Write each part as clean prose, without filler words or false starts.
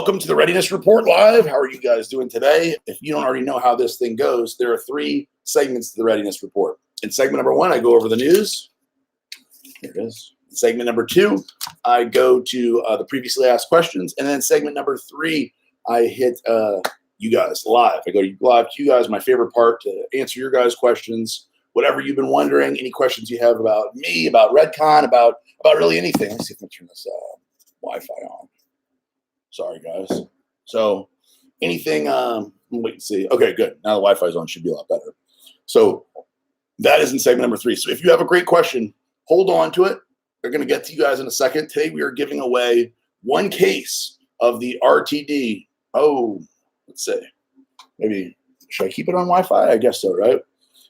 Welcome to the Readiness Report Live. How are you guys doing today? If you don't already know how this thing goes, there are 3 segments to the Readiness Report. In segment number 1, I go over the news. Here it is. In segment number 2, I go to the previously asked questions. And then segment number 3, I hit you guys live. I go live to you guys, my favorite part, to answer your guys' questions, whatever you've been wondering, any questions you have about me, about Redcon, about really anything. Let's see if I can turn this Wi-Fi on. Sorry, guys. So anything, wait and see. Okay, good. Now the Wi-Fi is on. Should be a lot better. So that is in segment number 3. So if you have a great question, hold on to it. They're going to get to you guys in a second. Today we are giving away 1 case of the RTD. Oh, let's see. Maybe, should I keep it on Wi-Fi? I guess so, right?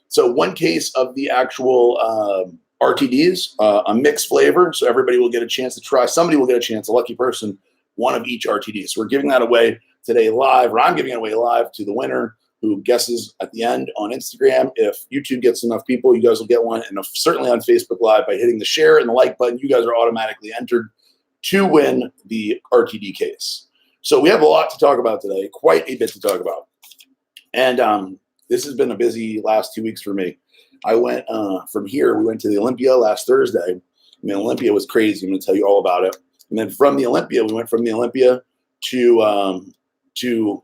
So 1 case of the actual RTDs, a mixed flavor. So everybody will get a chance to try. Somebody will get a chance, a lucky person, 1 of each RTD. So we're giving that away today live, or I'm giving it away live to the winner who guesses at the end on Instagram. If YouTube gets enough people, you guys will get one. And certainly on Facebook Live, by hitting the share and the like button, you guys are automatically entered to win the RTD case. So we have a lot to talk about today, quite a bit to talk about. And this has been a busy last 2 weeks for me. I went from here, we went to the Olympia last Thursday. I mean, Olympia was crazy. I'm going to tell you all about it. And then from the Olympia, we went from the Olympia to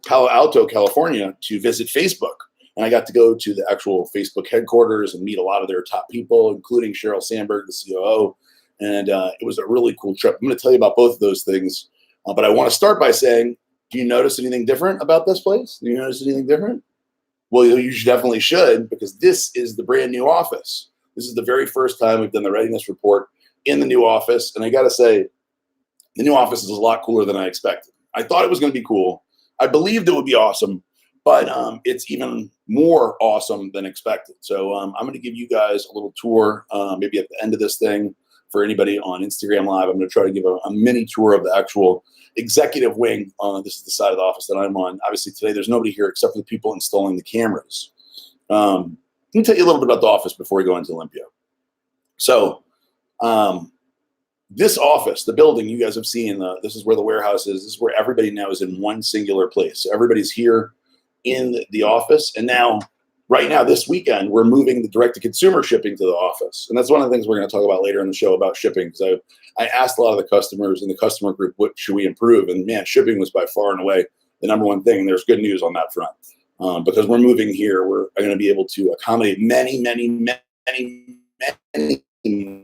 Palo Alto, California, to visit Facebook. And I got to go to the actual Facebook headquarters and meet a lot of their top people, including Sheryl Sandberg, the COO. And it was a really cool trip. I'm going to tell you about both of those things. But I want to start by saying, do you notice anything different about this place? Do you notice anything different? Well, you definitely should, because this is the brand new office. This is the very first time we've done the Readiness Report in the new office. And I got to say, the new office is a lot cooler than I expected. I thought it was going to be cool. I believed it would be awesome, but it's even more awesome than expected. So I'm going to give you guys a little tour, maybe at the end of this thing. For anybody on Instagram Live, I'm going to try to give a mini tour of the actual executive wing. This is the side of the office that I'm on. Obviously, today there's nobody here except for the people installing the cameras. Let me tell you a little bit about the office before we go into Olympia. So this office, the building you guys have seen, this is where the warehouse is. This is where everybody now is in one singular place. So everybody's here in the office. And now, right now, this weekend, we're moving the direct-to-consumer shipping to the office. And that's one of the things we're going to talk about later in the show about shipping. Because I asked a lot of the customers in the customer group, what should we improve? And man, shipping was by far and away the number one thing. And there's good news on that front. Because we're moving here, we're going to be able to accommodate many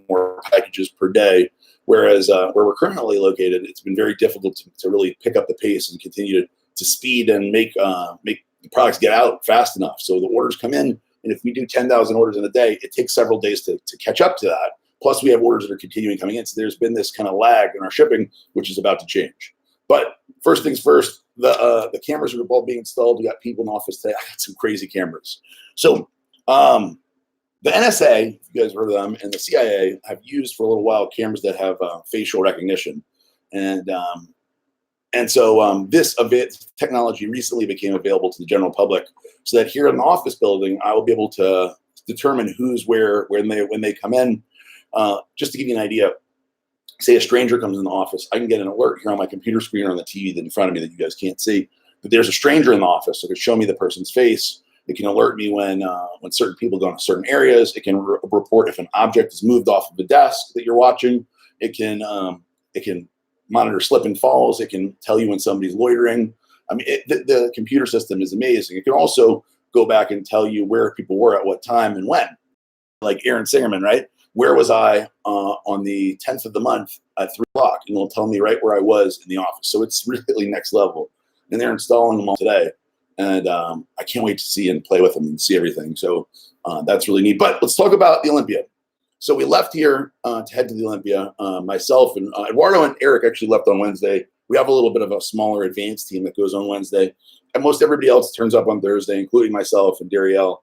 more packages per day. Whereas where we're currently located, it's been very difficult to really pick up the pace and continue to speed and make the products get out fast enough. So the orders come in, and if we do 10,000 orders in a day, it takes several days to catch up to that. Plus, we have orders that are continuing coming in. So there's been this kind of lag in our shipping, which is about to change. But first things first, the cameras are all being installed. We got people in the office today. I got some crazy cameras. So the NSA, if you guys heard of them, and the CIA have used for a little while cameras that have facial recognition. And so this technology recently became available to the general public, so that here in the office building, I will be able to determine who's where when they come in. Just to give you an idea, say a stranger comes in the office, I can get an alert here on my computer screen or on the TV in front of me that you guys can't see. But there's a stranger in the office, so it can show me the person's face. It can alert me when certain people go into certain areas. It can report if an object is moved off of the desk that you're watching. It can monitor slip and falls. It can tell you when somebody's loitering. I mean, the computer system is amazing. It can also go back and tell you where people were at what time and when. Like Aaron Singerman, right? Where was I on the 10th of the month at 3 o'clock? And it'll tell me right where I was in the office. So it's really next level. And they're installing them all today. And I can't wait to see and play with them and see everything. So that's really neat. But let's talk about the Olympia. So we left here to head to the Olympia. Myself and Eduardo and Eric actually left on Wednesday. We have a little bit of a smaller advanced team that goes on Wednesday. And most everybody else turns up on Thursday, including myself and Darielle.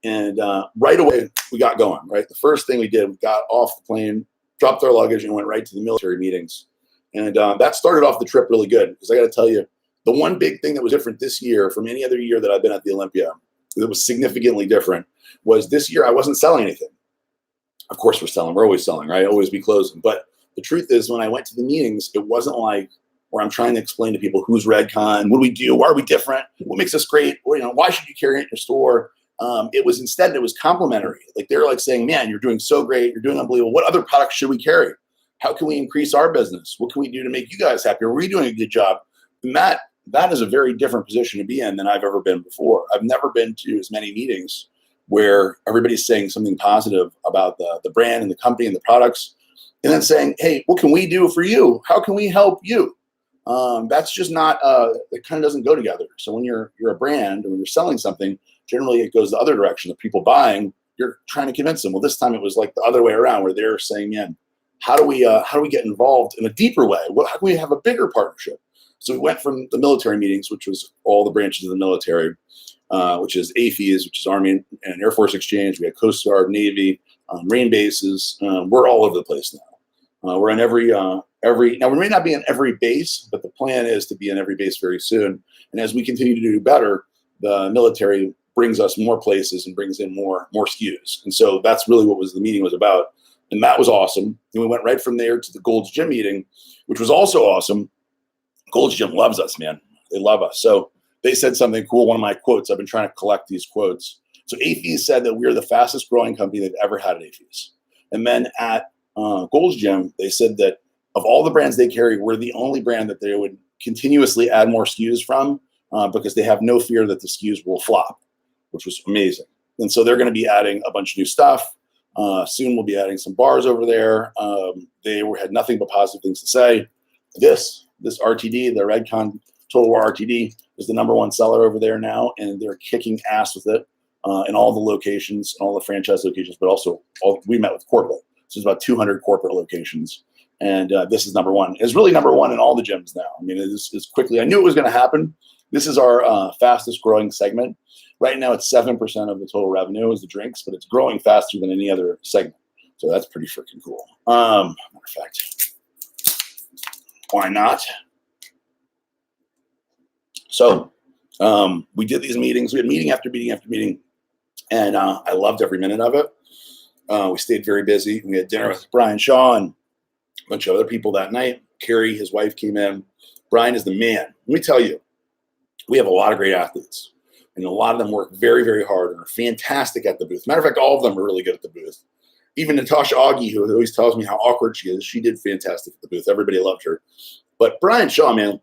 And right away, we got going, right? The first thing we did, we got off the plane, dropped our luggage, and went right to the military meetings. And that started off the trip really good. Because I got to tell you, the one big thing that was different this year from any other year that I've been at the Olympia, that was significantly different, was this year I wasn't selling anything. Of course we're selling. We're always selling, right? Always be closing. But the truth is, when I went to the meetings, it wasn't like, where I'm trying to explain to people who's Redcon, what do we do, why are we different, what makes us great, well, why should you carry it in your store? It was complimentary. Like they're like saying, man, you're doing so great, you're doing unbelievable. What other products should we carry? How can we increase our business? What can we do to make you guys happier? Are we doing a good job? And that is a very different position to be in than I've ever been before. I've never been to as many meetings where everybody's saying something positive about the brand and the company and the products, and then saying, hey, what can we do for you? How can we help you? That's just not, it kind of doesn't go together. So when you're a brand and when you're selling something, generally it goes the other direction. The people buying, you're trying to convince them. Well, this time it was like the other way around, where they're saying, man, how do we get involved in a deeper way? How can we have a bigger partnership? So we went from the military meetings, which was all the branches of the military, which is AFES, which is Army and Air Force Exchange. We had Coast Guard, Navy, Marine bases. We're all over the place now. We're in every. Now we may not be in every base, but the plan is to be in every base very soon. And as we continue to do better, the military brings us more places and brings in more SKUs. And so that's really what the meeting was about. And that was awesome. And we went right from there to the Gold's Gym meeting, which was also awesome. Gold's Gym loves us, man. They love us. So they said something cool. One of my quotes, I've been trying to collect these quotes. So AFES said that we are the fastest growing company they've ever had at AFES. And then at Gold's Gym, they said that of all the brands they carry, we're the only brand that they would continuously add more SKUs from because they have no fear that the SKUs will flop, which was amazing. And so they're going to be adding a bunch of new stuff. Soon we'll be adding some bars over there. They had nothing but positive things to say. This RTD, the Redcon Total War RTD, is the #1 seller over there now, and they're kicking ass with it in all the locations, all the franchise locations, but also we met with corporate. So there's about 200 corporate locations, and this is #1. It's really #1 in all the gyms now. I mean, it's quickly. I knew it was going to happen. This is our fastest growing segment. Right now, it's 7% of the total revenue is the drinks, but it's growing faster than any other segment. So that's pretty freaking cool. Matter of fact, why not? So we did these meetings. We had meeting after meeting after meeting, and I loved every minute of it. We stayed very busy. We had dinner with Brian Shaw and a bunch of other people that night. Carrie, his wife, came in. Brian is the man. Let me tell you, we have a lot of great athletes, and a lot of them work very, very hard and are fantastic at the booth. Matter of fact, all of them are really good at the booth. Even Natasha Augie, who always tells me how awkward she is, she did fantastic at the booth. Everybody loved her. But Brian Shaw, man,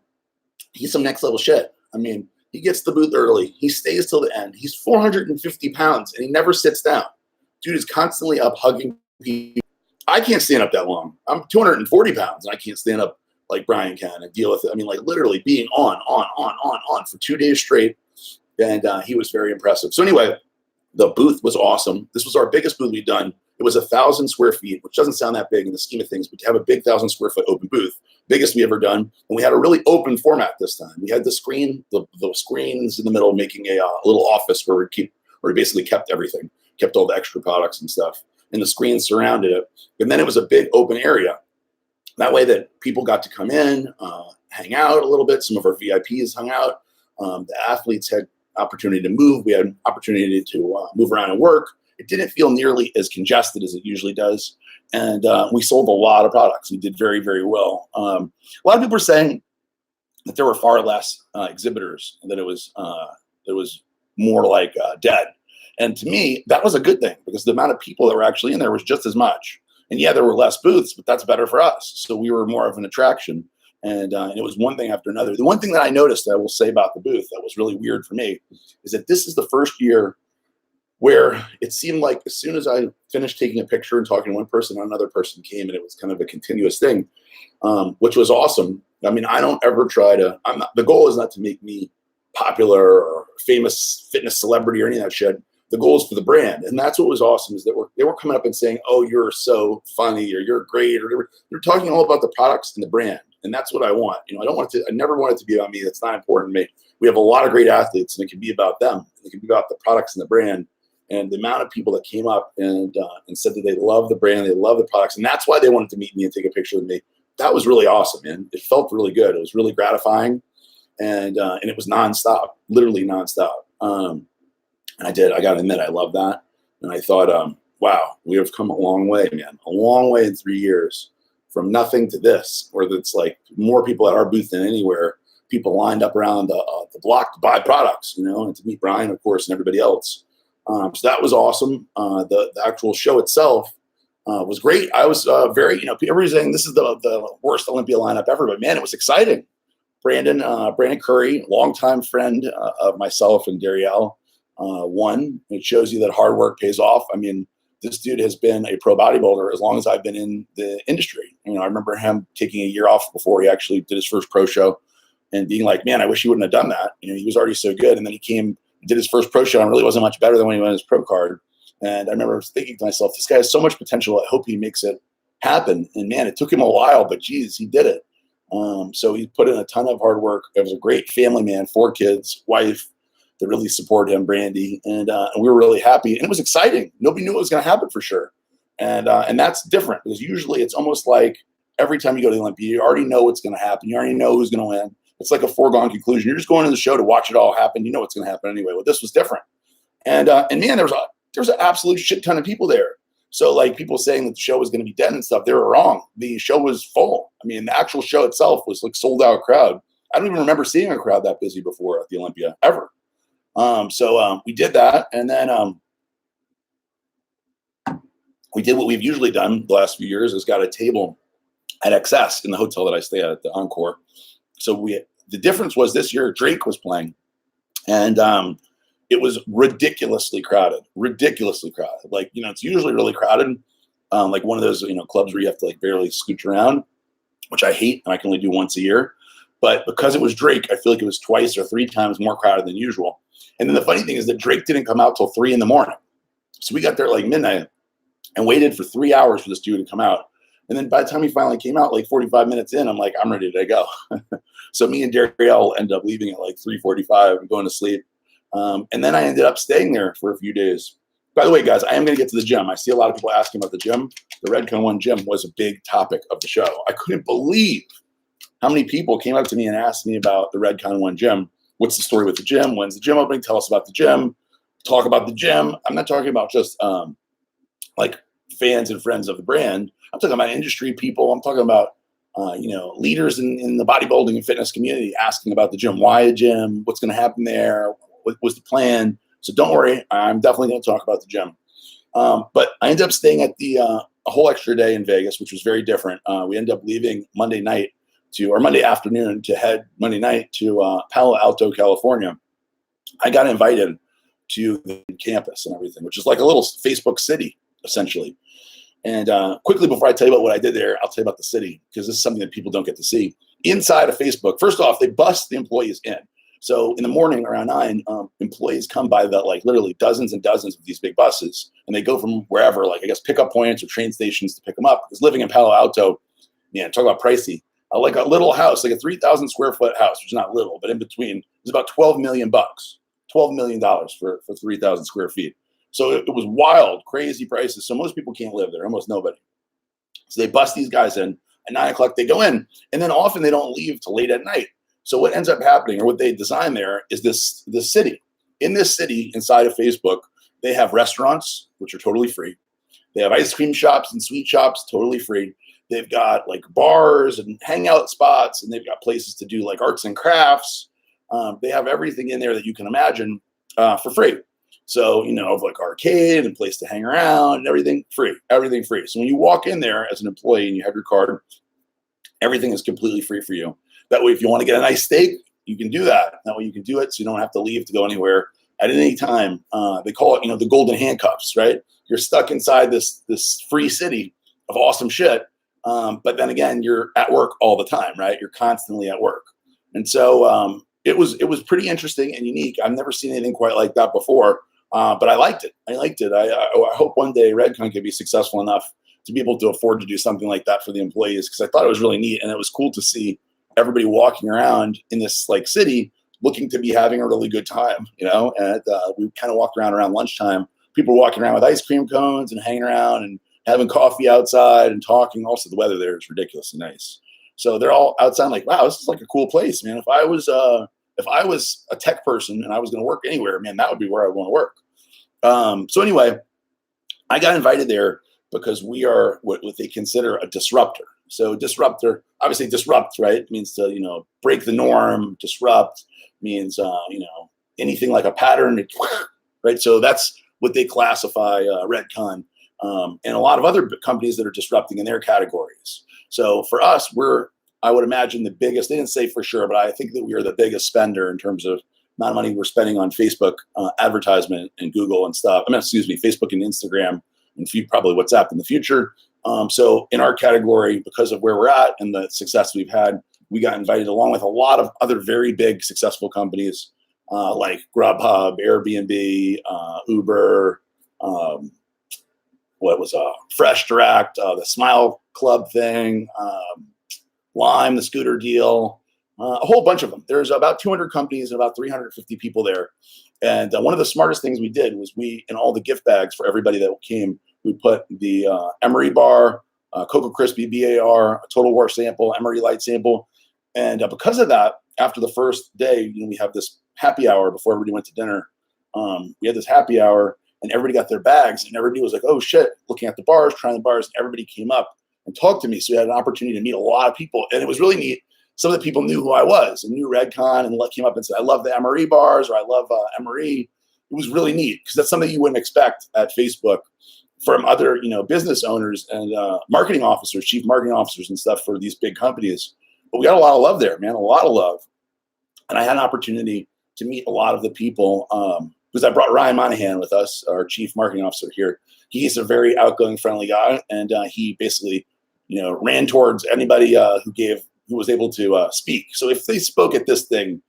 he's some next level shit. I mean, he gets to the booth early. He stays till the end. He's 450 pounds, and he never sits down. Dude is constantly up hugging people. I can't stand up that long. I'm 240 pounds, and I can't stand up like Brian can and deal with it. I mean, like literally being on for 2 days straight. And he was very impressive. So anyway, the booth was awesome. This was our biggest booth we've done. It was 1,000 square feet, which doesn't sound that big in the scheme of things, but to have a big 1,000 square foot open booth, biggest we ever done. And we had a really open format this time. We had the screens in the middle, making a little office where we basically kept everything, kept all the extra products and stuff. And the screens surrounded it. And then it was a big open area. That way that people got to come in, hang out a little bit. Some of our VIPs hung out. The athletes had opportunity to move. We had opportunity to move around and work. It didn't feel nearly as congested as it usually does. And we sold a lot of products. We did very, very well. A lot of people were saying that there were far less exhibitors, that it was more like dead. And to me, that was a good thing because the amount of people that were actually in there was just as much. And yeah, there were less booths, but that's better for us. So we were more of an attraction. And it was one thing after another. The one thing that I noticed, I will say about the booth, that was really weird for me, is that this is the first year where it seemed like as soon as I finished taking a picture and talking to one person, another person came, and it was kind of a continuous thing, which was awesome. I mean, I don't ever try to, the goal is not to make me popular or famous fitness celebrity or any of that shit. The goal is for the brand. And that's what was awesome, is that they were coming up and saying, oh, you're so funny, or you're great, or they're talking all about the products and the brand. And that's what I want. You know, I never want it to be about me. That's not important to me. We have a lot of great athletes, and it can be about them. It can be about the products and the brand. And the amount of people that came up and said that they love the brand, they love the products, and that's why they wanted to meet me and take a picture with me. That was really awesome, man. It felt really good. It was really gratifying, and it was nonstop, literally nonstop. And I got to admit, I love that. And I thought, wow, we have come a long way, man. A long way in 3 years from nothing to this, where it's like more people at our booth than anywhere. People lined up around the block to buy products, and to meet Brian, of course, and everybody else. So that was awesome. The actual show itself was great. I was everybody's saying this is the worst Olympia lineup ever, but man, it was exciting. Brandon Curry, longtime friend of myself and Darielle, won. It shows you that hard work pays off. I mean, this dude has been a pro bodybuilder as long as I've been in the industry. I remember him taking a year off before he actually did his first pro show and being like, man, I wish he wouldn't have done that. He was already so good. And then he came, did his first pro show and really wasn't much better than when he won his pro card. And I remember thinking to myself, this guy has so much potential. I hope he makes it happen. And man, it took him a while, but geez, he did it. So he put in a ton of hard work. It was a great family man, 4 kids, wife that really supported him, Brandy. And we were really happy. And it was exciting. Nobody knew what was going to happen for sure. And that's different because usually it's almost like every time you go to the Olympia, you already know what's going to happen. You already know who's going to win. It's like a foregone conclusion. You're just going to the show to watch it all happen. You know what's going to happen anyway. Well, this was different. And man, there was an absolute shit ton of people there. So like people saying that the show was going to be dead and stuff, they were wrong. The show was full. I mean, the actual show itself was like sold out crowd. I don't even remember seeing a crowd that busy before at the Olympia ever. So we did that. And then we did what we've usually done the last few years is got a table at XS in the hotel that I stay at the Encore. So the difference was this year Drake was playing, and it was ridiculously crowded. Like, it's usually really crowded, like one of those, clubs where you have to like barely scooch around, which I hate, and I can only do once a year. But because it was Drake, I feel like it was 2 or 3 times more crowded than usual. And then the funny thing is that Drake didn't come out till 3 a.m. So we got there at like midnight and waited for 3 hours for this dude to come out. And then by the time he finally came out, like 45 minutes in, I'm like, I'm ready to go. So me and Darielle ended up leaving at like 3:45 and going to sleep. And then I ended up staying there for a few days. By the way, guys, I am going to get to the gym. I see a lot of people asking about the gym. The Redcon 1 gym was a big topic of the show. I couldn't believe how many people came up to me and asked me about the Redcon 1 gym. What's the story with the gym? When's the gym opening? Tell us about the gym. Talk about the gym. I'm not talking about just like fans and friends of the brand. I'm talking about industry people. I'm talking about leaders in the bodybuilding and fitness community asking about the gym. Why a gym? What's going to happen there? What was the plan? So don't worry, I'm definitely going to talk about the gym. But I ended up staying at a whole extra day in Vegas, which was very different. We ended up leaving Monday afternoon to head Monday night to Palo Alto, California. I got invited to the campus and everything, which is like a little Facebook city, essentially. And quickly before I tell you about what I did there, I'll tell you about the city, because this is something that people don't get to see. Inside of Facebook, first off, they bus the employees in. So in the morning around 9, employees come by literally dozens and dozens of these big buses, and they go from wherever, like I guess pickup points or train stations to pick them up. Because living in Palo Alto, talk about pricey. Like a little house, like a 3,000 square foot house, which is not little, but in between, is about $12 million. $12 million for 3,000 square feet. So it was wild, crazy prices. So most people can't live there, almost nobody. So they bust these guys in at 9 o'clock. They go in, and then often they don't leave till late at night. So what ends up happening, or what they design there, is this city. In this city, inside of Facebook, they have restaurants, which are totally free. They have ice cream shops and sweet shops, totally free. They've got like bars and hangout spots, and they've got places to do like arts and crafts. They have everything in there that you can imagine for free. So, like arcade and place to hang around and everything free. So when you walk in there as an employee and you have your card, everything is completely free for you. That way, if you want to get a nice steak, you can do that. That way you can do it so you don't have to leave to go anywhere at any time. They call it, the golden handcuffs, right? You're stuck inside this free city of awesome shit. But then again, you're at work all the time, right? You're constantly at work. And so it was pretty interesting and unique. I've never seen anything quite like that before. But I liked it. I hope one day Redcon can be successful enough to be able to afford to do something like that for the employees, because I thought it was really neat, and it was cool to see everybody walking around in this like city looking to be having a really good time, and we kind of walked around lunchtime. People walking around with ice cream cones and hanging around and having coffee outside and talking. Also, the weather there is ridiculously nice. So they're all outside like, wow, this is like a cool place, man. If I was a tech person and I was going to work anywhere, man, that would be where I want to work. So anyway, I got invited there because we are what they consider a disruptor. So disruptor, obviously disrupt, right? Means to, break the norm. Disrupt means, anything like a pattern, right? So that's what they classify Redcon and a lot of other companies that are disrupting in their categories. So for us, I would imagine the biggest, they didn't say for sure, but I think that we are the biggest spender in terms of amount of money we're spending on Facebook advertisement and Google and stuff. Facebook and Instagram and probably WhatsApp in the future. So in our category, because of where we're at and the success we've had, we got invited along with a lot of other very big successful companies like Grubhub, Airbnb, Uber, Fresh Direct, the Smile Club thing, Lime, the scooter deal, a whole bunch of them. There's about 200 companies and about 350 people there. And one of the smartest things we did was in all the gift bags for everybody that came, we put the Emery bar, Cocoa Crispy BAR, a Total War sample, Emery Light sample. And because of that, after the first day, we have this happy hour before everybody went to dinner. We had this happy hour and everybody got their bags and everybody was like, oh shit, looking at the bars, trying the bars, and everybody came up and talked to me. So we had an opportunity to meet a lot of people and it was really neat. Some of the people knew who I was and knew Redcon and came up and said, I love the Emery bars or I love Emery. It was really neat because that's something you wouldn't expect at Facebook from other, business owners and marketing officers, chief marketing officers and stuff for these big companies. But we got a lot of love there, man, a lot of love. And I had an opportunity to meet a lot of the people because I brought Ryan Monahan with us, our chief marketing officer here. He's a very outgoing, friendly guy. And he basically, ran towards anybody who was able to speak. So if they spoke at this thing,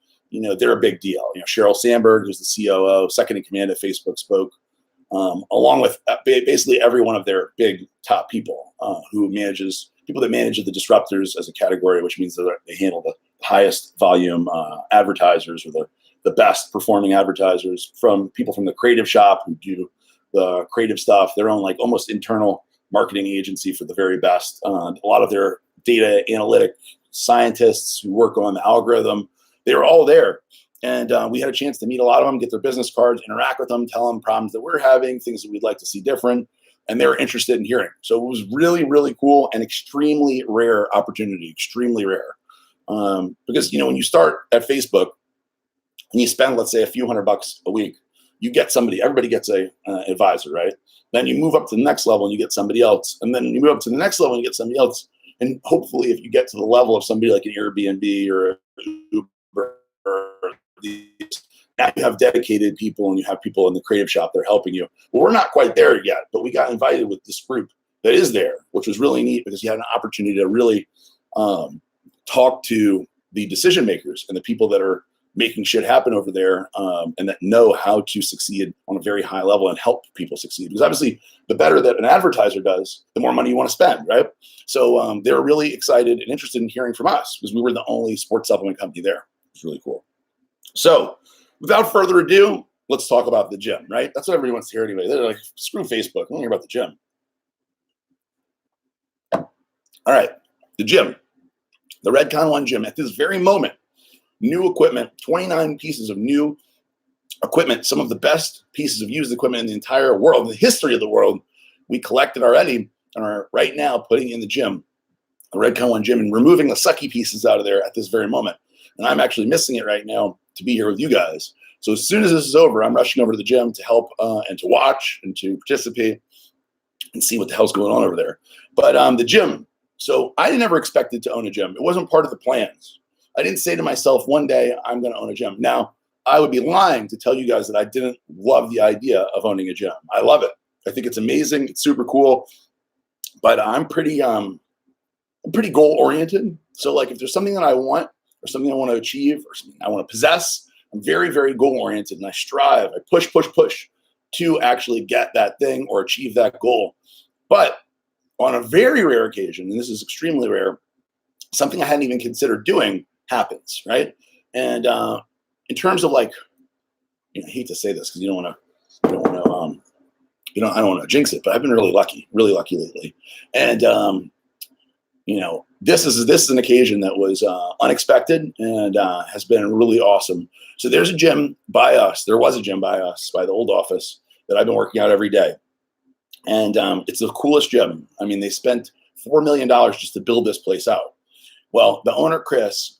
they're a big deal. Sheryl Sandberg, who's the COO, second in command at Facebook, spoke, along with basically every one of their big top people people that manage the disruptors as a category, which means that they handle the highest volume advertisers or the best performing advertisers, from people from the creative shop who do the creative stuff, their own like almost internal marketing agency for the very best. A lot of their data analytic scientists who work on the algorithm, they were all there. And we had a chance to meet a lot of them, get their business cards, interact with them, tell them problems that we're having, things that we'd like to see different. And they were interested in hearing. So it was really, really cool and extremely rare opportunity, extremely rare. Because, when you start at Facebook and you spend, let's say, a few $100 a week, you get somebody, everybody gets a advisor, right? Then you move up to the next level and you get somebody else. And then you move up to the next level and you get somebody else. And hopefully if you get to the level of somebody like an Airbnb or Uber, now you have dedicated people and you have people in the creative shop that are helping you. Well, we're not quite there yet, but we got invited with this group that is there, which was really neat because you had an opportunity to really talk to the decision makers and the people that are making shit happen over there and that know how to succeed on a very high level and help people succeed. Because obviously the better that an advertiser does, the more money you want to spend, right? So they were really excited and interested in hearing from us because we were the only sports supplement company there. It's really cool. So without further ado, let's talk about the gym, right? That's what everybody wants to hear anyway. They're like, screw Facebook. I want to hear about the gym. All right, the gym. The Redcon One gym at this very moment. New equipment, 29 pieces of new equipment, some of the best pieces of used equipment in the entire world, in the history of the world, we collected already and are right now putting in the gym, the Redcon One gym, and removing the sucky pieces out of there at this very moment. And I'm actually missing it right now to be here with you guys. So as soon as this is over, I'm rushing over to the gym to help and to watch and to participate and see what the hell's going on over there. But the gym, so I never expected to own a gym. It wasn't part of the plans. I didn't say to myself, one day I'm going to own a gym. Now, I would be lying to tell you guys that I didn't love the idea of owning a gym. I love it. I think it's amazing. It's super cool. But I'm pretty goal oriented. So like if there's something that I want or something I want to achieve or something I want to possess, I'm very, very goal oriented and I strive. I push to actually get that thing or achieve that goal. But on a very rare occasion, and this is extremely rare, something I hadn't even considered doing happens, right? And in terms of like, I hate to say this because I don't want to jinx it, but I've been really lucky lately. And this is an occasion that was unexpected and has been really awesome. So there's a gym by us. There was a gym by us, by the old office that I've been working out every day. And it's the coolest gym. I mean, they spent $4 million just to build this place out. Well, the owner, Chris,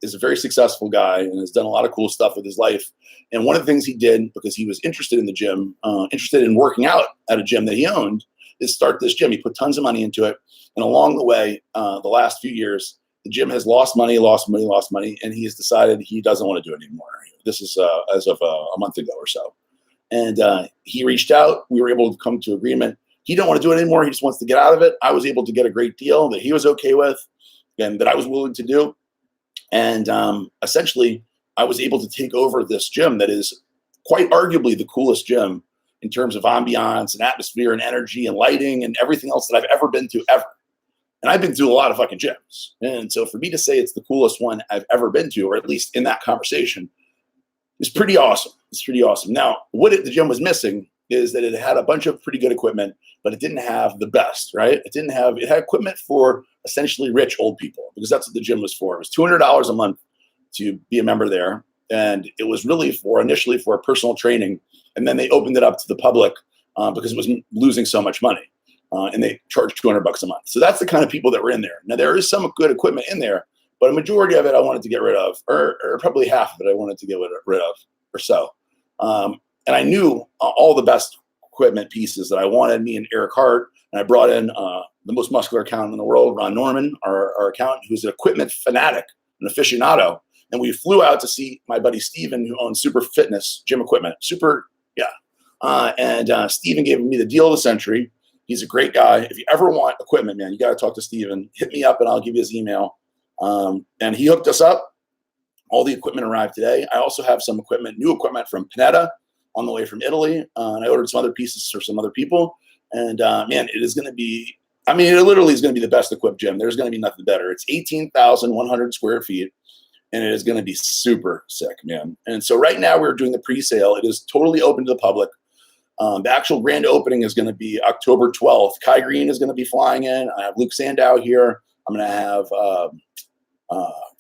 is a very successful guy and has done a lot of cool stuff with his life. And one of the things he did, because he was interested in the gym, interested in working out at a gym that he owned, is start this gym. He put tons of money into it. And along the way, the last few years, the gym has lost money, and he has decided he doesn't want to do it anymore. This is as of a month ago or so. And he reached out. We were able to come to agreement. He don't want to do it anymore. He just wants to get out of it. I was able to get a great deal that he was okay with and that I was willing to do. And essentially, I was able to take over this gym that is quite arguably the coolest gym in terms of ambiance and atmosphere and energy and lighting and everything else that I've ever been to ever. And I've been to a lot of fucking gyms. And so for me to say it's the coolest one I've ever been to, or at least in that conversation, is pretty awesome. It's pretty awesome. Now, what the gym was missing is that it had a bunch of pretty good equipment, but it didn't have the best, right? It had equipment for essentially rich old people, because that's what the gym was for. It was $200 a month to be a member there. And it was really initially for personal training. And then they opened it up to the public because it was losing so much money. And they charged $200 a month. So that's the kind of people that were in there. Now, there is some good equipment in there, but a majority of it I wanted to get rid of, or probably half of it I wanted to get rid of or so. And I knew all the best equipment pieces that I wanted. Me and Eric Hart, and I brought in the most muscular accountant in the world, Ron Norman, our accountant, who's an equipment fanatic, an aficionado. And we flew out to see my buddy Steven, who owns Super Fitness Gym Equipment. And Steven gave me the deal of the century. He's a great guy. If you ever want equipment, man, you got to talk to Steven. Hit me up and I'll give you his email. And he hooked us up. All the equipment arrived today. I also have some equipment, new equipment from Panetta on the way from Italy. And I ordered some other pieces for some other people. And man, it is going to be, it literally is going to be the best equipped gym. There's going to be nothing better. It's 18,100 square feet. And it is going to be super sick, man. And so right now we're doing the pre-sale. It is totally open to the public. The actual grand opening is going to be October 12th. Kai Green is going to be flying in. I have Luke Sandow here. I'm going to have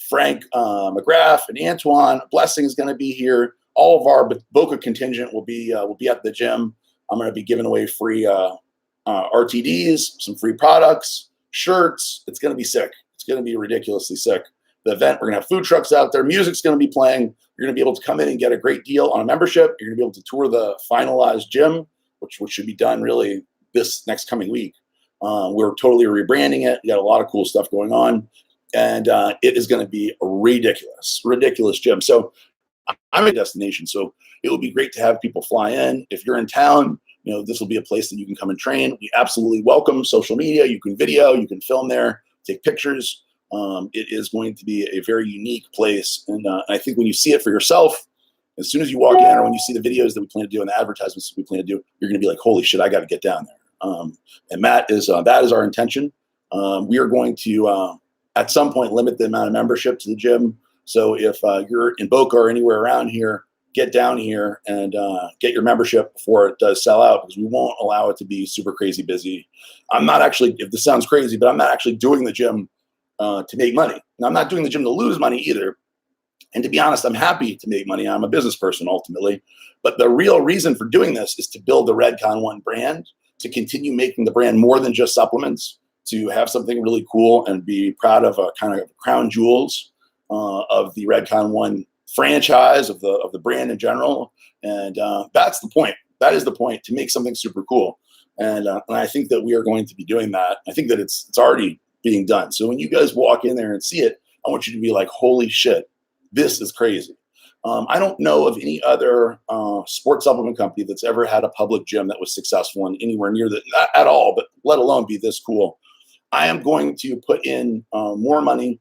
Frank McGrath and Antoine. Blessing is going to be here. All of our Boca contingent will be at the gym. I'm going to be giving away free RTDs, some free products, shirts. It's going to be sick. It's going to be ridiculously sick. The event, we're going to have food trucks out there. Music's going to be playing. You're going to be able to come in and get a great deal on a membership. You're going to be able to tour the finalized gym, which should be done really this next coming week. We're totally rebranding it. We got a lot of cool stuff going on. And it is going to be a ridiculous gym. So I'm a destination. So it will be great to have people fly in. If you're in town, this will be a place that you can come and train. We absolutely welcome social media. You can video, you can film there, take pictures. It is going to be a very unique place. And I think when you see it for yourself, as soon as you walk in or when you see the videos that we plan to do and the advertisements we plan to do, you're going to be like, holy shit, I got to get down there. And that is our intention. We are going to, at some point, limit the amount of membership to the gym. So if you're in Boca or anywhere around here, get down here and get your membership before it does sell out, because we won't allow it to be super crazy busy. I'm not actually, if this sounds crazy, but I'm not actually doing the gym to make money. And I'm not doing the gym to lose money either. And to be honest, I'm happy to make money. I'm a business person ultimately. But the real reason for doing this is to build the Redcon One brand, to continue making the brand more than just supplements, to have something really cool and be proud of a kind of crown jewels of the Redcon One franchise, of the brand in general. And that's the point. That is the point, to make something super cool. And I think that we are going to be doing that. I think that it's already being done. So when you guys walk in there and see it, I want you to be like, holy shit, this is crazy. I don't know of any other sports supplement company that's ever had a public gym that was successful and anywhere near that, not at all, but let alone be this cool. I am going to put in more money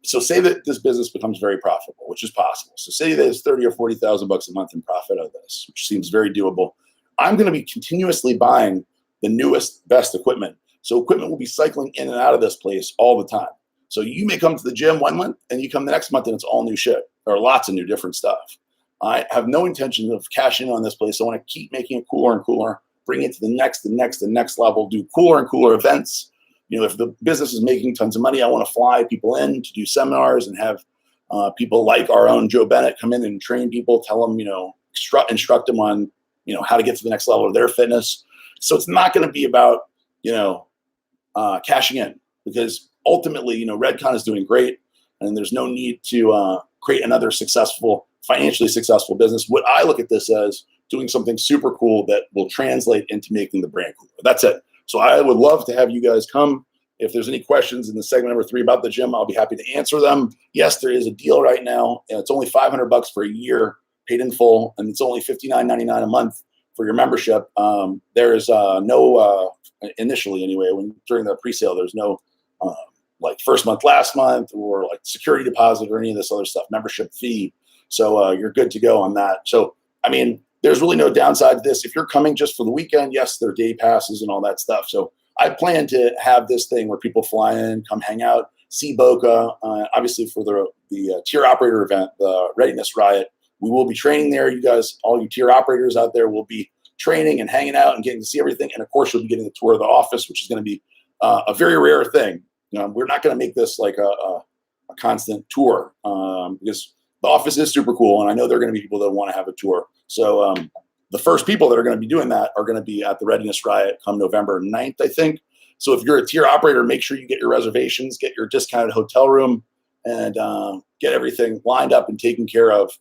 so say that this business becomes very profitable, which is possible. So say there's $30,000 or $40,000 a month in profit out of this, which seems very doable. I'm going to be continuously buying the newest, best equipment. So equipment will be cycling in and out of this place all the time. So you may come to the gym one month and you come the next month and it's all new shit, or lots of new different stuff. I have no intention of cashing in on this place. I want to keep making it cooler and cooler, bring it to the next level, do cooler and cooler events. If the business is making tons of money, I want to fly people in to do seminars and have people like our own Joe Bennett come in and train people, tell them, instruct them on, how to get to the next level of their fitness. So it's not going to be about, cashing in, because ultimately, Redcon is doing great, and there's no need to create another financially successful business. What I look at this as doing something super cool that will translate into making the brand cooler. That's it. So I would love to have you guys come. If there's any questions in the segment number 3 about the gym, I'll be happy to answer them. Yes, there is a deal right now. And it's only $500 for a year, paid in full, and it's only $59.99 a month for your membership. There's no initially anyway. During the pre-sale, there's no like first month, last month, or like security deposit or any of this other stuff, membership fee. So you're good to go on that. So I mean, there's really no downside to this. If you're coming just for the weekend, yes, there are day passes and all that stuff. So I plan to have this thing where people fly in, come hang out, see Boca. Obviously, for the tier operator event, the Readiness Riot, we will be training there. You guys, all you tier operators out there, will be training and hanging out and getting to see everything. And of course, you'll be getting a tour of the office, which is going to be a very rare thing. We're not going to make this like a constant tour because the office is super cool, and I know there are going to be people that want to have a tour. So the first people that are going to be doing that are going to be at the Readiness Riot come November 9th, I think. So if you're a tier operator, make sure you get your reservations, get your discounted hotel room, and get everything lined up and taken care of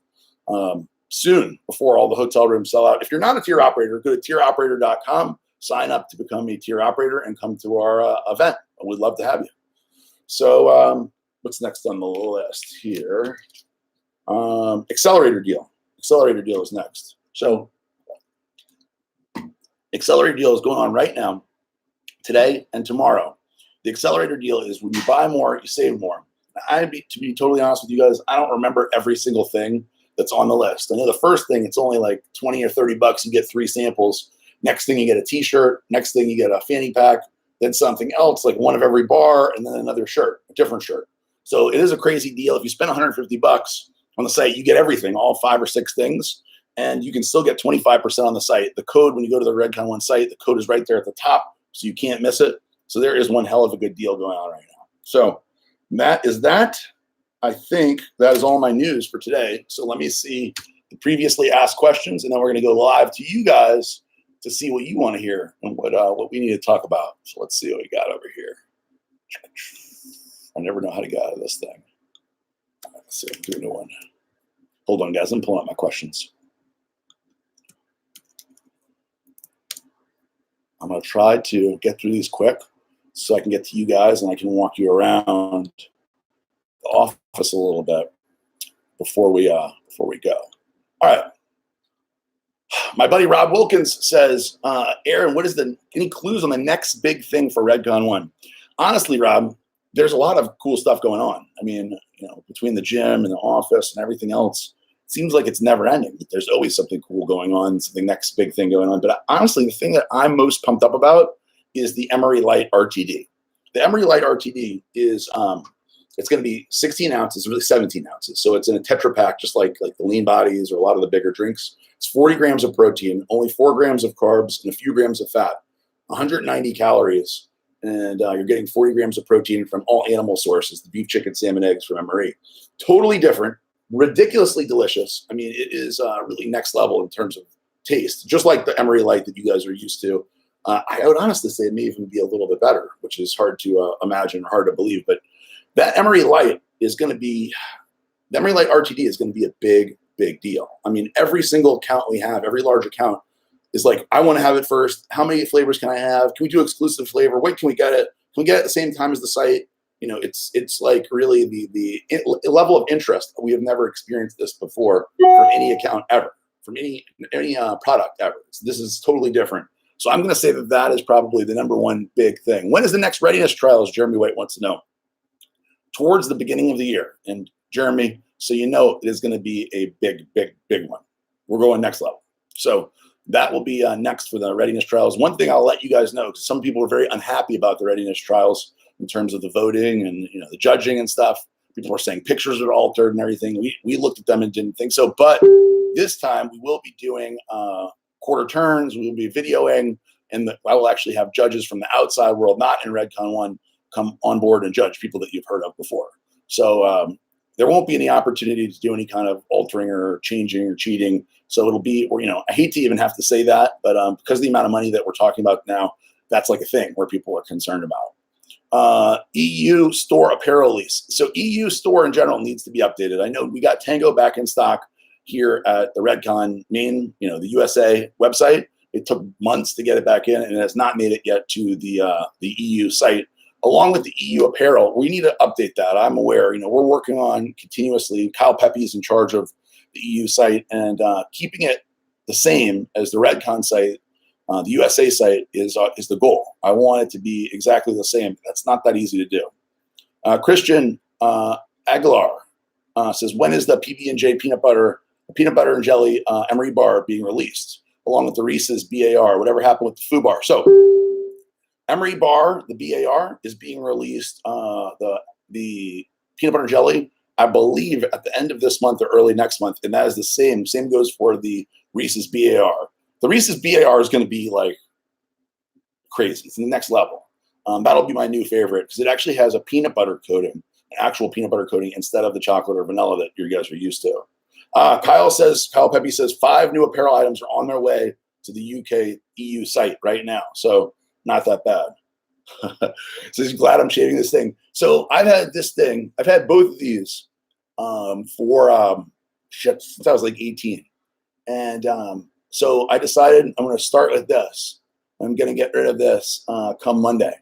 soon before all the hotel rooms sell out. If you're not a tier operator, go to tieroperator.com, sign up to become a tier operator, and come to our event. We'd love to have you. So what's next on the list here? Accelerator deal. Accelerator deal is next. So accelerator deal is going on right now, today and tomorrow. The accelerator deal is when you buy more, you save more. Now, to be totally honest with you guys, I don't remember every single thing that's on the list. I know the first thing, it's only like 20 or 30 bucks. You get 3 samples. Next thing, you get a t-shirt. Next thing, you get a fanny pack. Then something else, like one of every bar, and then another shirt, a different shirt. So it is a crazy deal. If you spend 150 bucks on the site, you get everything, all 5 or 6 things, and you can still get 25% on the site. The code, when you go to the Redcon One site, the code is right there at the top, so you can't miss it. So there is one hell of a good deal going on right now. So that is that. I think that is all my news for today. So let me see the previously asked questions, and then we're going to go live to you guys to see what you want to hear and what we need to talk about. So let's see what we got over here. I never know how to get out of this thing. Let's see, I'll do a new one. Hold on, guys. I'm pulling out my questions. I'm going to try to get through these quick so I can get to you guys and I can walk you around the office a little bit before we go. All right. My buddy Rob Wilkins says, Aaron, any clues on the next big thing for Redcon One? Honestly, Rob, there's a lot of cool stuff going on. I mean, between the gym and the office and everything else, it seems like it's never ending. There's always something cool going on, something next big thing going on. But honestly, the thing that I'm most pumped up about is the Emery Light RTD. The Emery Light RTD is, it's going to be 16 ounces, really 17 ounces. So it's in a Tetra Pak, just like the Lean Bodies or a lot of the bigger drinks. It's 40 grams of protein, only 4 grams of carbs, and a few grams of fat, 190 calories. And you're getting 40 grams of protein from all animal sources, the beef, chicken, salmon, eggs from Emery. Totally different, ridiculously delicious. I mean, it is really next level in terms of taste, just like the Emery Light that you guys are used to. I would honestly say it may even be a little bit better, which is hard to imagine, hard to believe. But that Emery Light is going to be, the Emery Light RTD is going to be a big, big deal. I mean, every single account we have, every large account is like, I want to have it first. How many flavors can I have? Can we do exclusive flavor? When can we get it? Can we get it at the same time as the site? It's like really the level of interest. We have never experienced this before from any account ever, from any product ever. So this is totally different. So I'm going to say that is probably the number one big thing. When is the next Readiness Trials? Jeremy White wants to know. Towards the beginning of the year. And Jeremy, so it is going to be a big, big, big one. We're going next level. So that will be next for the Readiness Trials. One thing I'll let you guys know, because some people are very unhappy about the Readiness Trials in terms of the voting and the judging and stuff. People are saying pictures are altered and everything. We looked at them and didn't think so. But this time we will be doing quarter turns. We will be videoing, and I will actually have judges from the outside world, not in Redcon One, come on board and judge people that you've heard of before. So there won't be any opportunity to do any kind of altering or changing or cheating. So it'll be, I hate to even have to say that, but because of the amount of money that we're talking about now, that's like a thing where people are concerned about. EU store apparel lease. So EU store in general needs to be updated. I know we got Tango back in stock here at the Redcon main, the USA website. It took months to get it back in, and it has not made it yet to the EU site. Along with the EU apparel, we need to update that. I'm aware, we're working on continuously. Kyle Pepe is in charge of the EU site, and keeping it the same as the Redcon site. The USA site is the goal. I want it to be exactly the same. That's not that easy to do. Christian Aguilar says, when is the PB&J peanut butter and jelly Emery bar being released, along with the Reese's BAR? Whatever happened with the Foo Bar? So Emery bar, the BAR, is being released. The peanut butter and jelly, I believe, at the end of this month or early next month, and that is the same. Same goes for the Reese's BAR. The Reese's BAR is going to be like crazy. It's the next level. That'll be my new favorite because it actually has a peanut butter coating, an actual peanut butter coating, instead of the chocolate or vanilla that you guys are used to. Kyle Pepe says 5 new apparel items are on their way to the UK EU site right now. So not that bad. So he's glad I'm shaving this thing. So I've had this thing. I've had both of these for since I was like 18. And so I decided I'm going to start with this. I'm going to get rid of this come Monday.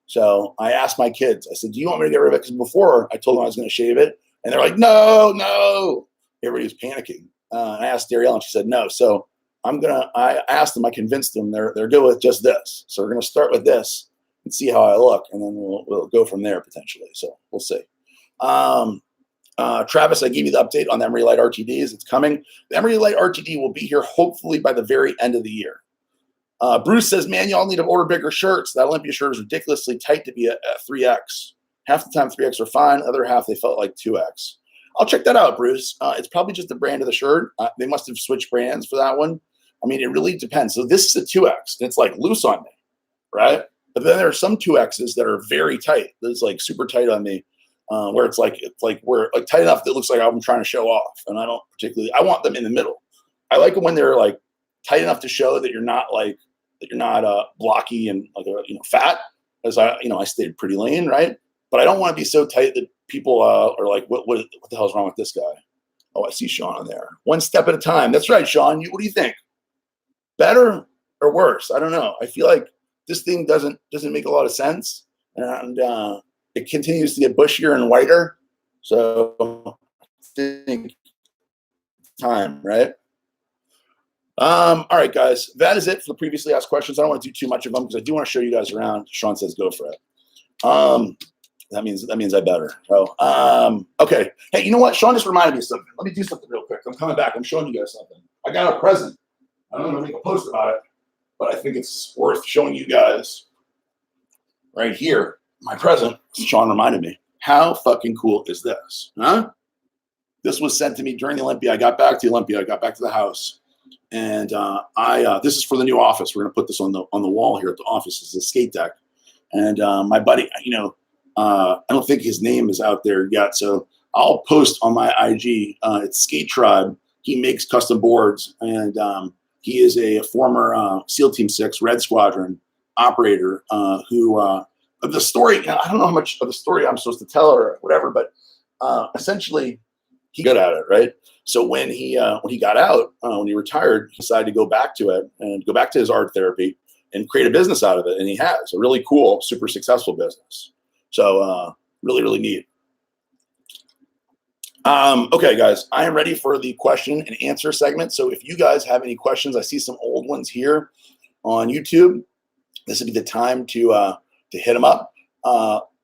So I asked my kids, I said, do you want me to get rid of it? Because before I told them I was going to shave it. And they're like, no. Everybody was panicking. I asked Darielle and she said no. So I asked them, I convinced them they're good with just this. So we're going to start with this and see how I look. And then we'll go from there potentially. So we'll see. Travis, I gave you the update on the Emery Light RTDs. It's coming. The Emery Light RTD will be here hopefully by the very end of the year. Bruce says, man, y'all need to order bigger shirts. That Olympia shirt is ridiculously tight to be a 3X. Half the time 3X are fine. Other half they felt like 2X. I'll check that out, Bruce. It's probably just the brand of the shirt. They must have switched brands for that one. I mean, it really depends. So this is a 2X. And it's like loose on me, right? But then there are some 2Xs that are very tight. It's like super tight on me. Where it's like we're like tight enough that it looks like I'm trying to show off, and I don't particularly. I want them in the middle. I like them when they're like tight enough to show that you're not blocky and like fat. As I stayed pretty lean, right? But I don't want to be so tight that people are like, what the hell's wrong with this guy? Oh, I see Sean on there. One step at a time. That's right, Sean. What do you think? Better or worse? I don't know. I feel like this thing doesn't make a lot of sense, and it continues to get bushier and whiter. So I think time, right? All right, guys. That is it for the previously asked questions. I don't want to do too much of them because I do want to show you guys around. Sean says go for it. That means I better. So okay. Hey, you know what? Sean just reminded me of something. Let me do something real quick. I'm coming back. I'm showing you guys something. I got a present. I don't know if I'm going to make a post about it, but I think it's worth showing you guys right here. My present, Sean reminded me. How fucking cool is this? Huh? This was sent to me during the Olympia. I got back to the Olympia. I got back to the house. And this is for the new office. We're going to put this on the wall here at the office. It's a skate deck. And my buddy, I don't think his name is out there yet. So I'll post on my IG. It's Skate Tribe. He makes custom boards. And he is a former SEAL Team 6 Red Squadron operator who the story, I don't know how much of the story I'm supposed to tell or whatever, but essentially he got at it, right? So when he got out, when he retired, he decided to go back to it and go back to his art therapy and create a business out of it. And he has a really cool, super successful business. So really, really neat. Okay, guys, I am ready for the question and answer segment. So if you guys have any questions, I see some old ones here on YouTube. This would be the time to hit them up.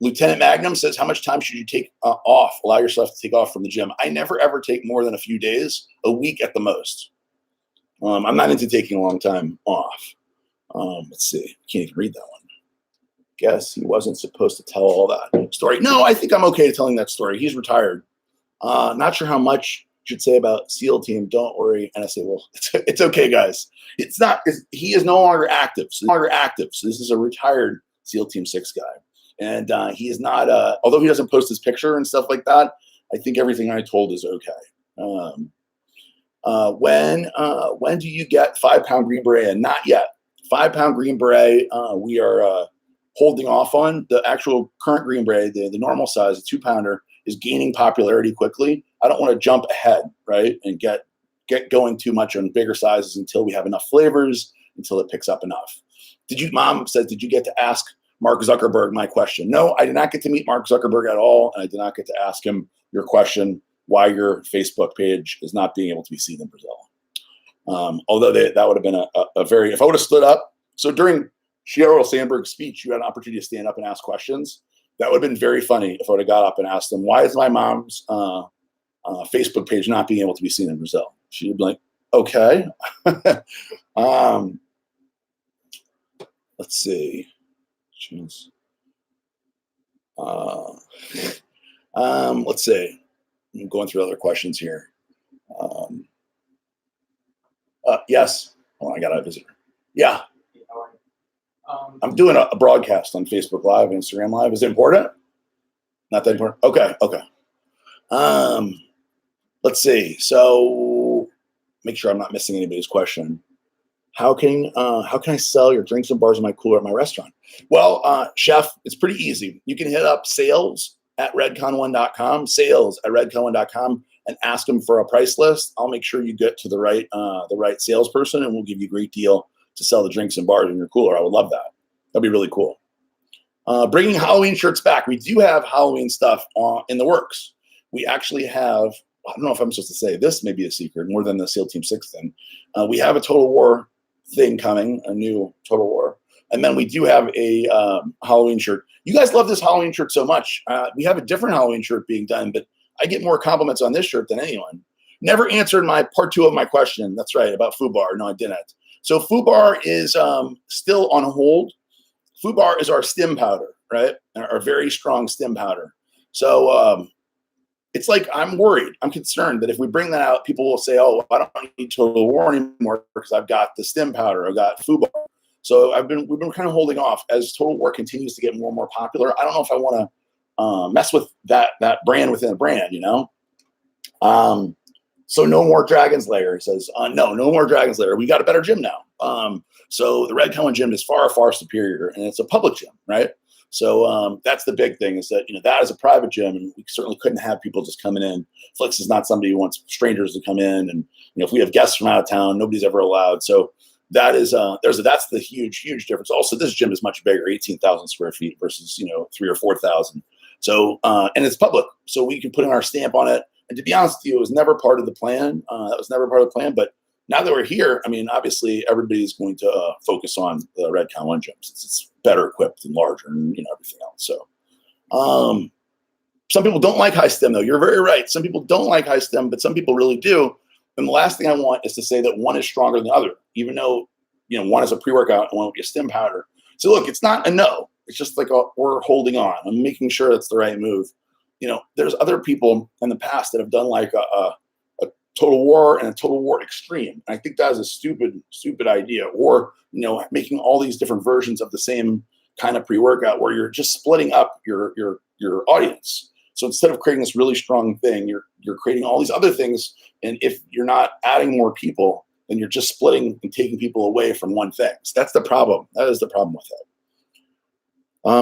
Lieutenant Magnum says, how much time should you take off? Allow yourself to take off from the gym. I never, ever take more than a few days, a week at the most. I'm not into taking a long time off. Let's see. Can't even read that one. Guess he wasn't supposed to tell all that story. No, I think I'm okay telling that story. He's retired. Not sure how much you should say about SEAL Team. Don't worry. And I say, well, it's okay, guys. He is no longer active. So this is a retired SEAL Team 6 guy. And he is not, although he doesn't post his picture and stuff like that, I think everything I told is okay. When do you get 5-pound Green Beret? Not yet. 5-pound Green Beret, we are holding off on. The actual current green bray, the normal size, the 2-pounder, is gaining popularity quickly. I don't want to jump ahead, right, and get going too much on bigger sizes until we have enough flavors, until it picks up enough. Mom says, did you get to ask Mark Zuckerberg my question? No, I did not get to meet Mark Zuckerberg at all, and I did not get to ask him your question, why your Facebook page is not being able to be seen in Brazil. Although that would have been a very, if I would have stood up, so during Sheryl Sandberg's speech, you had an opportunity to stand up and ask questions. That would have been very funny if I would have got up and asked them, why is my mom's Facebook page not being able to be seen in Brazil? She would be like, okay. Let's see. Let's see. I'm going through other questions here. Yes. Oh, I got a visitor. Yeah. I'm doing a broadcast on Facebook Live, Instagram Live. Is it important? Not that important? Okay. Let's see. So make sure I'm not missing anybody's question. How can I sell your drinks and bars in my cooler at my restaurant? Well, chef, it's pretty easy. You can hit up sales@redcon1.com, sales@redcon1.com, and ask them for a price list. I'll make sure you get to the right salesperson, and we'll give you a great deal to sell the drinks and bars in your cooler. I would love that. That'd be really cool. Bringing Halloween shirts back. We do have Halloween stuff in the works. We actually have, I don't know if I'm supposed to say this, may be a secret, more than the SEAL Team 6 thing. We have a Total War thing coming, a new Total War. And then we do have a Halloween shirt. You guys love this Halloween shirt so much. We have a different Halloween shirt being done, but I get more compliments on this shirt than anyone. Never answered my part 2 of my question. That's right, about FUBAR. No, I didn't. So FUBAR is still on hold. FUBAR is our stim powder, right? Our very strong stim powder. So it's like, I'm worried. I'm concerned that if we bring that out, people will say, oh, I don't need Total War anymore because I've got the stim powder. I've got FUBAR. So we've been kind of holding off as Total War continues to get more and more popular. I don't know if I want to mess with that brand within a brand, you know? So no more Dragon's Lair. He says, no more Dragon's Lair. We got a better gym now. So the Red Cohen gym is far, far superior, and it's a public gym, right? So that's the big thing, is that, that is a private gym, and we certainly couldn't have people just coming in. Flex is not somebody who wants strangers to come in, and if we have guests from out of town, nobody's ever allowed. So that is that's the huge difference. Also, this gym is much bigger, 18,000 square feet versus 3,000 or 4,000. So and it's public, so we can put in our stamp on it. And to be honest with you, it was never part of the plan. That was never part of the plan. But now that we're here, I mean, obviously everybody's going to focus on the Redcon 1 gym since it's better equipped and larger and everything else. So some people don't like high stem, though. You're very right. Some people don't like high stem, but some people really do. And the last thing I want is to say that one is stronger than the other, even though one is a pre-workout and one will be a stem powder. So look, it's not a no. It's just like we're holding on. I'm making sure it's the right move. There's other people in the past that have done like a Total War and a Total War Extreme. And I think that is a stupid idea. Or, making all these different versions of the same kind of pre-workout where you're just splitting up your audience. So instead of creating this really strong thing, you're creating all these other things. And if you're not adding more people, then you're just splitting and taking people away from one thing. So that's the problem. That is the problem with it.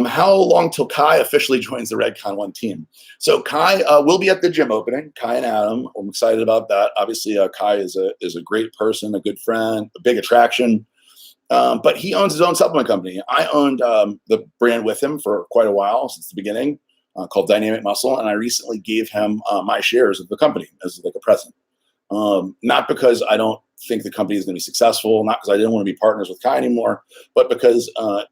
How long till Kai officially joins the Redcon 1 team? So Kai will be at the gym opening. Kai and Adam. I'm excited about that. Obviously, Kai is a great person, a good friend, a big attraction. But he owns his own supplement company. I owned the brand with him for quite a while, since the beginning, called Dynamic Muscle, and I recently gave him my shares of the company as like a present. Not because I don't think the company is going to be successful, not because I didn't want to be partners with Kai anymore, but because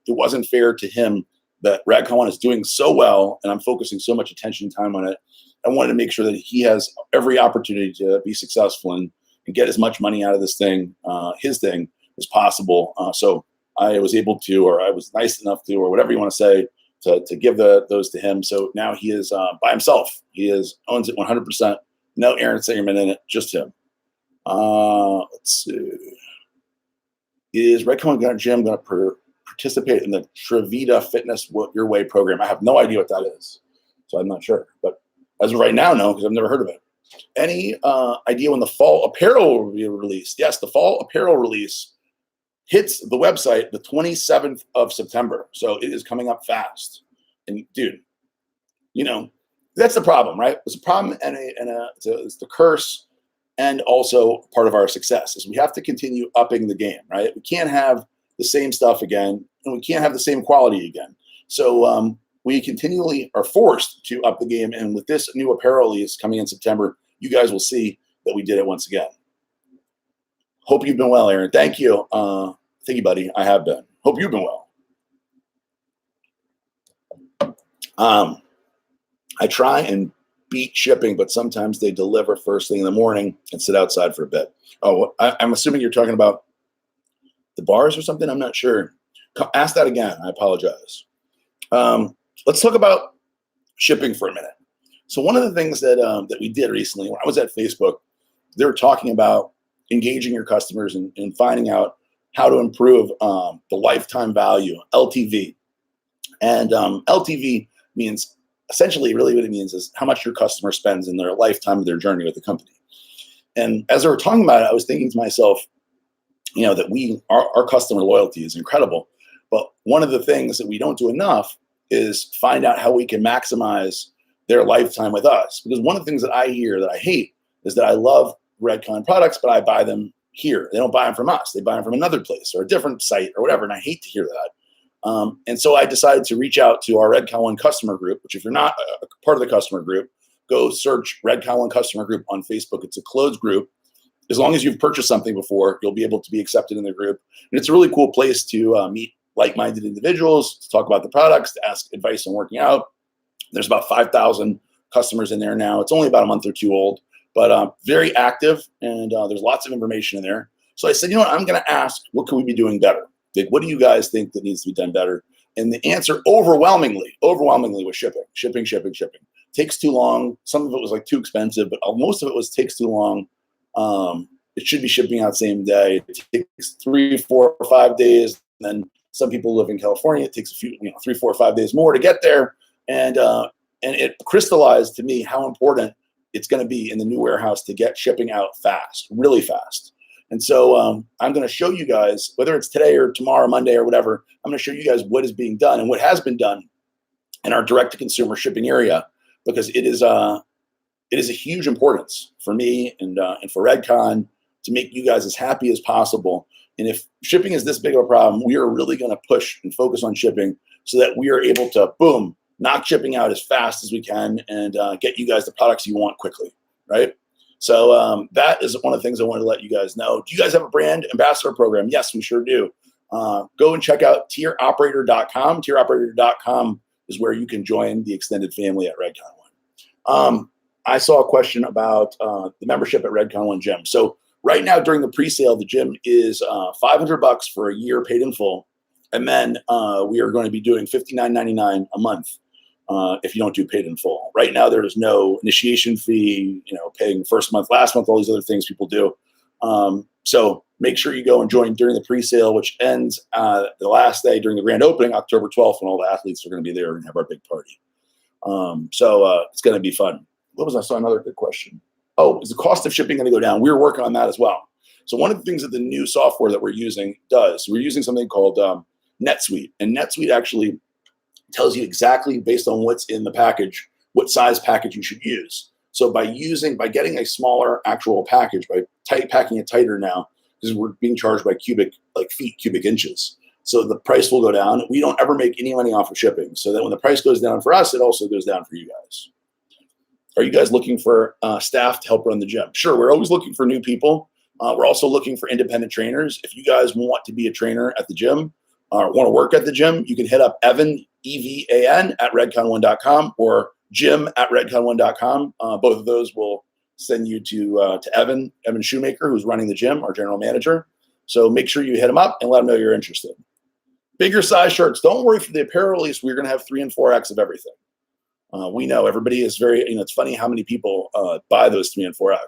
it wasn't fair to him that Redcon 1 is doing so well, and I'm focusing so much attention and time on it. I wanted to make sure that he has every opportunity to be successful and get as much money out of this thing, his thing, as possible. So I was able to, or I was nice enough to, or whatever you want to say, to give those to him. So now he is by himself. He owns it 100%. No Aaron Singerman in it, just him. Let's see. Is Redcon Gym going to participate in the Trevita Fitness Your Way program? I have no idea what that is, so I'm not sure. But as of right now, no, because I've never heard of it. Any idea when the fall apparel will be released? Yes, the fall apparel release hits the website the 27th of September. So it is coming up fast. And dude, that's the problem, right? It's a problem and it's the curse, and also part of our success is we have to continue upping the game, right? We can't have the same stuff again, and we can't have the same quality again. So we continually are forced to up the game. And with this new apparel release coming in September, you guys will see that we did it once again. Hope you've been well, Aaron. Thank you. Thank you, buddy. I have been. Hope you've been well. I try and beat shipping, but sometimes they deliver first thing in the morning and sit outside for a bit. Oh, I'm assuming you're talking about the bars or something. I'm not sure. Ask that again. I apologize. Let's talk about shipping for a minute. So one of the things that we did recently, when I was at Facebook, they were talking about engaging your customers and finding out how to improve the lifetime value, LTV. And LTV means essentially really what it means is how much your customer spends in their lifetime of their journey with the company. And as they were talking about it, I was thinking to myself, that our customer loyalty is incredible. But one of the things that we don't do enough is find out how we can maximize their lifetime with us. Because one of the things that I hear that I hate is that I love Redcon products, but I buy them here. They don't buy them from us. They buy them from another place or a different site or whatever. And I hate to hear that. And so I decided to reach out to our Redcon One customer group, which if you're not a part of the customer group, go search Redcon One customer group on Facebook. It's a closed group. As long as you've purchased something before, you'll be able to be accepted in the group. And it's a really cool place to meet like-minded individuals, to talk about the products, to ask advice on working out. There's about 5,000 customers in there now. It's only about a month or two old, but very active, and there's lots of information in there. So I said, I'm going to ask, what can we be doing better? Like, what do you guys think that needs to be done better? And the answer overwhelmingly was shipping. Takes too long. Some of it was like too expensive, but most of it was takes too long. It should be shipping out same day. It takes 3, 4, or 5 days. And then some people live in California. It takes a few, 3, 4, or 5 days more to get there. And it crystallized to me how important it's going to be in the new warehouse to get shipping out fast, really fast. And so I'm going to show you guys, whether it's today or tomorrow, Monday or whatever, I'm going to show you guys what is being done and what has been done in our direct-to-consumer shipping area, because it is a huge importance for me and for Redcon to make you guys as happy as possible. And if shipping is this big of a problem, we are really going to push and focus on shipping so that we are able to, boom, knock shipping out as fast as we can and get you guys the products you want quickly, right? So that is one of the things I wanted to let you guys know. Do you guys have a brand ambassador program? Yes, we sure do. Go and check out tieroperator.com. Tieroperator.com is where you can join the extended family at Redcon One. I saw a question about the membership at Redcon One Gym. So right now during the pre-sale, the gym is $500 for a year paid in full. And then we are going to be doing $59.99 a month if you don't do paid in full. Right now, there is no initiation fee, paying first month, last month, all these other things people do. So make sure you go and join during the pre-sale, which ends the last day during the grand opening, October 12th, when all the athletes are going to be there and have our big party. So it's going to be fun. I saw another good question. Oh, is the cost of shipping going to go down? We're working on that as well. So one of the things that the new software that we're using does, we're using something called NetSuite. And NetSuite actually tells you exactly based on what's in the package, what size package you should use. So by getting a smaller actual package, by packing it tighter now, because we're being charged by cubic inches. So the price will go down. We don't ever make any money off of shipping. So that when the price goes down for us, it also goes down for you guys. Are you guys looking for staff to help run the gym? Sure, we're always looking for new people. We're also looking for independent trainers. If you guys want to be a trainer at the gym or want to work at the gym, you can hit up Evan, EVAN, at redcon1.com or jim@redcon1.com. Both of those will send you to Evan Shoemaker, who's running the gym, our general manager. So make sure you hit him up and let him know you're interested. Bigger size shirts. Don't worry for the apparel release. We're going to have 3 and 4X of everything. We know everybody is very, it's funny how many people buy those 3 and 4X.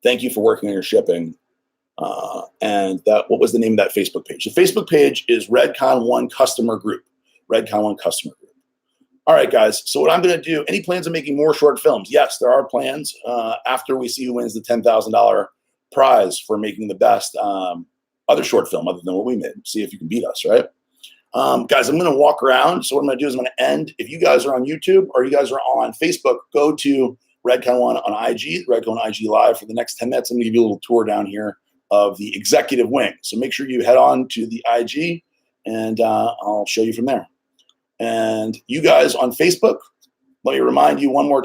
Thank you for working on your shipping. And what was the name of that Facebook page? The Facebook page is Redcon One Customer Group. Redcon One Customer Group. All right, guys. So what I'm going to do, any plans on making more short films? Yes, there are plans after we see who wins the $10,000 prize for making the best other short film other than what we made. See if you can beat us, right? Guys, I'm going to walk around. So what I'm going to do is I'm going to end. If you guys are on YouTube or you guys are on Facebook, go to Redcon1 on IG, Redcon IG Live for the next 10 minutes. I'm going to give you a little tour down here of the executive wing. So make sure you head on to the IG and I'll show you from there. And you guys on Facebook, let me remind you one more